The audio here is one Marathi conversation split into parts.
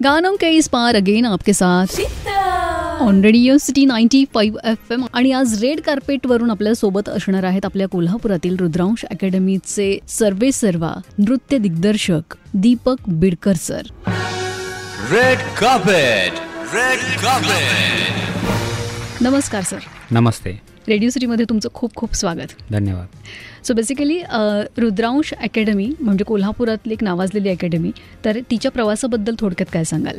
गानों के इस पार अगेन आपके साथ ऑन रेडिओ सिटी 95 FM. आणि आज रेड कार्पेटवरून आपल्या सोबत असणार आहेत आपल्या कोल्हापुरातील रुद्रांश अकॅडमीचे सर्वेसर्वा नृत्य दिग्दर्शक Deepak Bidkar sir. Red carpet, red carpet. नमस्कार सर. नमस्ते. रेडिओ सिटीमध्ये तुमचं खूप खूप स्वागत. धन्यवाद. सो बेसिकली रुद्रांश अकॅडमी म्हणजे कोल्हापुरातली एक नावाजलेली अकॅडमी, तर तिच्या प्रवासाबद्दल थोडक्यात काय सांगाल?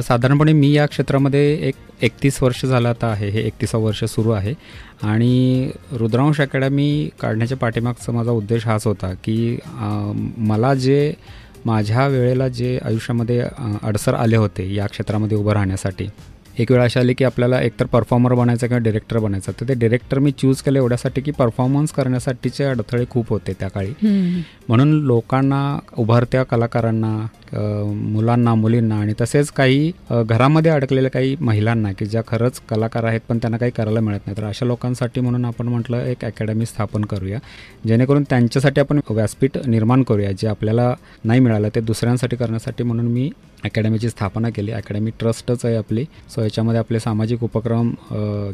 साधारणपणे मी या क्षेत्रामध्ये 31 वर्ष झालं आता आहे. हे 31वं वर्ष सुरू आहे. आणि रुद्रांश अकॅडमी काढण्याच्या पाठीमागचा माझा उद्देश हाच होता की मला जे माझ्या वेळेला जे आयुष्यामध्ये अडसर आले होते या क्षेत्रामध्ये उभं राहण्यासाठी, एक वेळ अशी आली की आपल्याला एकतर परफॉर्मर बनायचं किंवा डिरेक्टर बनायचं. तर ते डिरेक्टर मी चूज केलं एवढ्यासाठी की परफॉर्मन्स करण्यासाठीचे अडथळे खूप होते त्या काळी. म्हणून लोकांना, उभारत्या कलाकारांना, मुलांना, मुलींना आणि तसेच काही घरामध्ये अडकलेल्या काही महिलांना की ज्या खरंच कलाकार आहेत पण त्यांना काही करायला मिळत नाही, तर अशा लोकांसाठी म्हणून आपण म्हटलं एक अकॅडमी स्थापन करूया, जेणेकरून त्यांच्यासाठी आपण व्यासपीठ निर्माण करूया जे आपल्याला नाही मिळालं ते दुसऱ्यांसाठी करण्यासाठी. म्हणून मी अकॅडमीची स्थापना केली. अकॅडमी ट्रस्टच आहे आपली. सो याच्यामध्ये आपले सामाजिक उपक्रम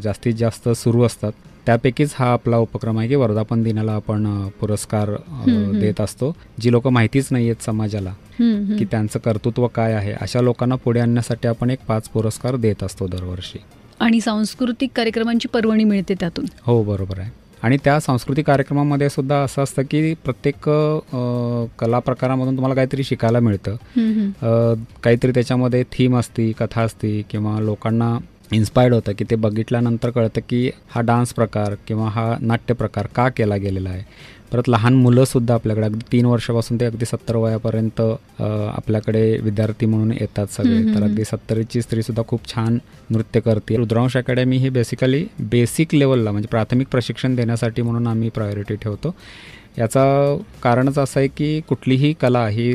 जास्तीत जास्त सुरू असतात. त्यापैकीच हा आपला उपक्रम आहे की वर्धापन दिनाला आपण पुरस्कार देत असतो. जी लोक माहितीच नाही आहेत समाजाला की त्यांचं कर्तृत्व काय आहे, अशा लोकांना पुढे आणण्यासाठी आपण एक 5 पुरस्कार देत असतो दरवर्षी. आणि सांस्कृतिक कार्यक्रमांची पर्वणी मिळते त्यातून. हो, बरोबर आहे. आणि त्या सांस्कृतिक कार्यक्रमामध्ये सुद्धा असं असतं की प्रत्येक कला प्रकारामधून तुम्हाला काहीतरी शिकायला मिळतं. काहीतरी त्याच्यामध्ये थीम असती, कथा असती किंवा लोकांना इन्स्पायर्ड होतं की ते बघितल्यानंतर कळतं की हा डान्स प्रकार किंवा हा नाट्य प्रकार का केला गेलेला आहे. परत लहान मुलंसुद्धा आपल्याकडे अगदी 3 वर्षापासून ते अगदी 70 वयापर्यंत आपल्याकडे विद्यार्थी म्हणून येतात सगळे. तर अगदी 70ची स्त्रीसुद्धा खूप छान नृत्य करते. रुद्रांश अकॅडमी ही बेसिकली बेसिक लेवलला म्हणजे प्राथमिक प्रशिक्षण देण्यासाठी म्हणून आम्ही प्रायोरिटी ठेवतो. याचा कारणच असं आहे की कुठलीही कला ही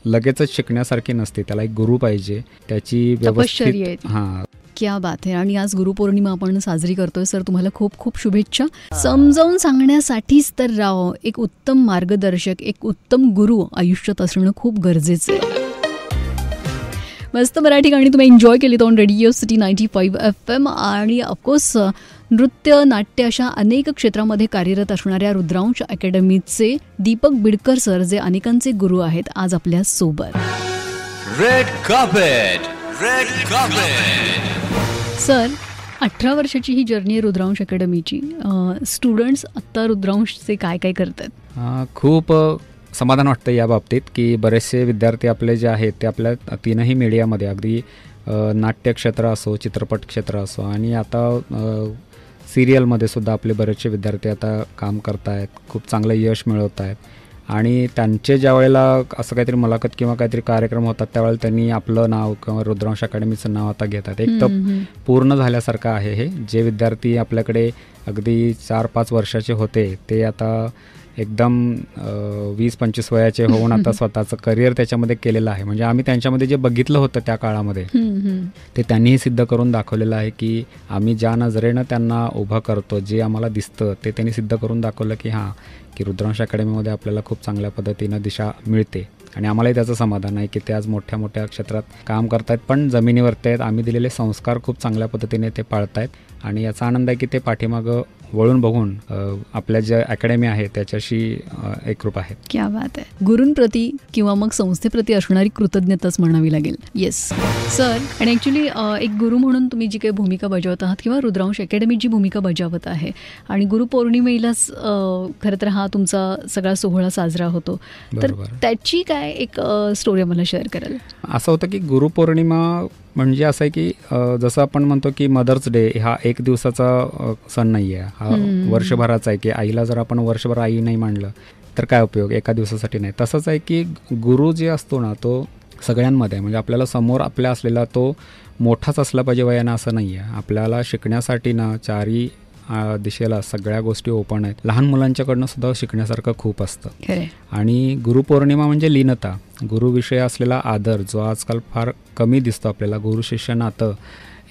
लगेचच शिकण्यासारखी नसते. त्याला एक गुरु पाहिजे, त्याची व्यवस्थित. हां, क्या बात आहे. आणि आज गुरुपौर्णिमा आपण साजरी करतोय सर. तुम्हाला खूप खूप शुभेच्छा. समजावून सांगण्यासाठीच तर राव एक उत्तम मार्गदर्शक, एक उत्तम गुरु आयुष्यात असणं खूप गरजेचं आहे. मस्त मराठी गाणी तुम्ही एन्जॉय केली ऑन रेडिओ सिटी 95 FM. आणि ऑफकोर्स नृत्य, नाट्य अशा अनेक क्षेत्रामध्ये कार्यरत असणाऱ्या रुद्रांश अकॅडमीचे दीपक बिडकर सर जे अनेकांचे गुरु आहेत आज आपल्या सोबत. Red carpet, red carpet. Sir, 18 वर्षाची ही जर्नी आहे रुद्रांश अकॅडमीची. स्टुडंट्स आत्ता रुद्रांशचे काय काय करतात? खूप समाधान वाटतं या बाबतीत की बरेचसे विद्यार्थी आपले जे आहेत ते आपल्या 3ही मीडियामध्ये, अगदी नाट्य क्षेत्र असो, चित्रपट क्षेत्र असो आणि आता सिरियलमध्ये सुद्धा आपले बरेचसे विद्यार्थी आता काम करत आहेत, खूप चांगलं यश मिळवत आहेत. आणि त्यांचे ज्या वेळेला असं काहीतरी मुलाखत किंवा काहीतरी कार्यक्रम होतात त्यावेळेला त्यांनी आपलं नाव किंवा रुद्रांश अकॅडमीचं नाव आता घेतात. एक तर पूर्ण झाल्यासारखं आहे हे. जे विद्यार्थी आपल्याकडे अगदी 4-5 वर्षाचे होते ते आता एकदम 20-25 वयाचे होऊन आता स्वतःचं करिअर त्याच्यामध्ये केलेलं आहे. म्हणजे आम्ही त्यांच्यामध्ये जे बघितलं होतं त्या काळामध्ये ते त्यांनीही सिद्ध करून दाखवलेलं आहे की आम्ही ज्या नजरेनं त्यांना उभं करतो, जे आम्हाला दिसतं ते त्यांनी सिद्ध करून दाखवलं की हां, की रुद्रांश अकॅडमीमध्ये आपल्याला खूप चांगल्या पद्धतीनं दिशा मिळते. आणि आम्हालाही त्याचं समाधान आहे की ते आज मोठ्या मोठ्या क्षेत्रात काम करतायत, पण जमिनीवरती आहेत. आम्ही दिलेले संस्कार खूप चांगल्या पद्धतीने ते पाळतायत. आणि याचा आनंद आहे की ते पाठीमागं वळून बघून आपल्या ज्या अकॅडमी आहे त्याच्याशी एकरूप आहेत. क्या बात आहे. गुरूंप्रती किंवा मग संस्थेप्रती असणारी कृतज्ञताच म्हणावी लागेल. Yes sir. आणि ॲक्च्युली एक गुरु म्हणून तुम्ही जी काही भूमिका बजावत आहात किंवा रुद्रांश अकॅडमी जी भूमिका बजावत आहे आणि गुरुपौर्णिमेलाच खरं तर हा तुमचा सगळा सोहळा साजरा होतो, तर त्याची काय एक स्टोरी मला शेअर कराल? असं होतं की गुरुपौर्णिमा म्हणजे असं आहे की जसं आपण म्हणतो की मदर्स डे हा 1 दिवसाचा सण नाही आहे, हा वर्षभराचा आहे. की आईला जर आपण वर्षभर आई नाही मानलं तर काय उपयोग, एका दिवसासाठी नाही. तसंच आहे की गुरु जे असतो ना तो सगळ्यांमध्ये म्हणजे आपल्याला समोर आपल्या असलेला तो मोठाच असला पाहिजे वयानं असं नाही आहे. आपल्याला शिकण्यासाठी ना चारी दिशेला सगळ्या गोष्टी ओपन आहेत. लहान मुलांच्याकडनं सुद्धा शिकण्यासारखं खूप असतं. आणि गुरुपौर्णिमा म्हणजे लीनता, गुरुविषयी असलेला आदर जो आजकाल फार कमी दिसतो आपल्याला. गुरु शिष्य नातं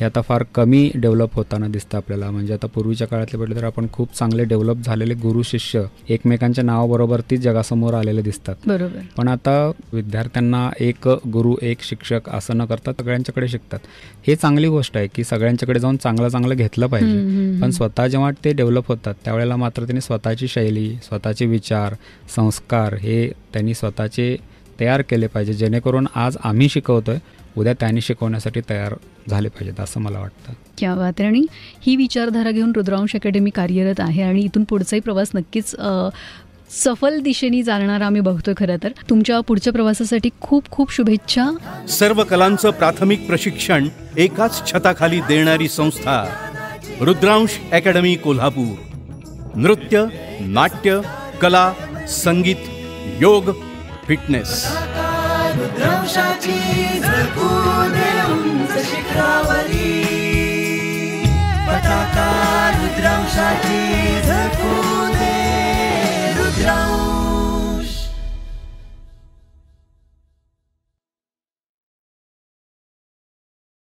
हे आता फार कमी डेव्हलप होताना दिसतं आपल्याला. म्हणजे आता पूर्वीच्या काळातले म्हटलं तर आपण खूप चांगले डेव्हलप झालेले गुरु शिष्य एकमेकांच्या नावाबरोबरतीच जगासमोर आलेले दिसतात. बरोबर. पण आता विद्यार्थ्यांना एक गुरु एक शिक्षक असं न करता सगळ्यांच्याकडे शिकतात. हे चांगली गोष्ट आहे की सगळ्यांच्याकडे जाऊन चांगलं घेतलं पाहिजे. पण स्वतः जेव्हा ते डेव्हलप होतात त्यावेळेला मात्र त्यांनी स्वतःची शैली, स्वतःचे विचार, संस्कार हे त्यांनी स्वतःचे तयार केले पाहिजे, जेणेकरून आज आम्ही शिकवतोय उद्या त्यांनी शिकवण्यासाठी तयार झाले पाहिजेत असं मला वाटतं. क्या बात आहे. आणि ही विचारधारा घेऊन रुद्रांश अकॅडमी कार्यरत आहे आणि इथून पुढचाही प्रवास नक्कीच सफल दिशेने जाणारा आम्ही बघतोय. खरं तर तुमच्या पुढच्या प्रवासासाठी खूप खूप शुभेच्छा. सर्व कलांचं प्राथमिक प्रशिक्षण एकाच छताखाली देणारी संस्था रुद्रांश अकॅडमी कोल्हापूर. नृत्य, नाट्य, कला, संगीत, योग, फिटनेस. रुद्रांशाची झळकू दे उंच शिखरावरी, पताका रुद्रांशाची झळकू दे. रुद्रांश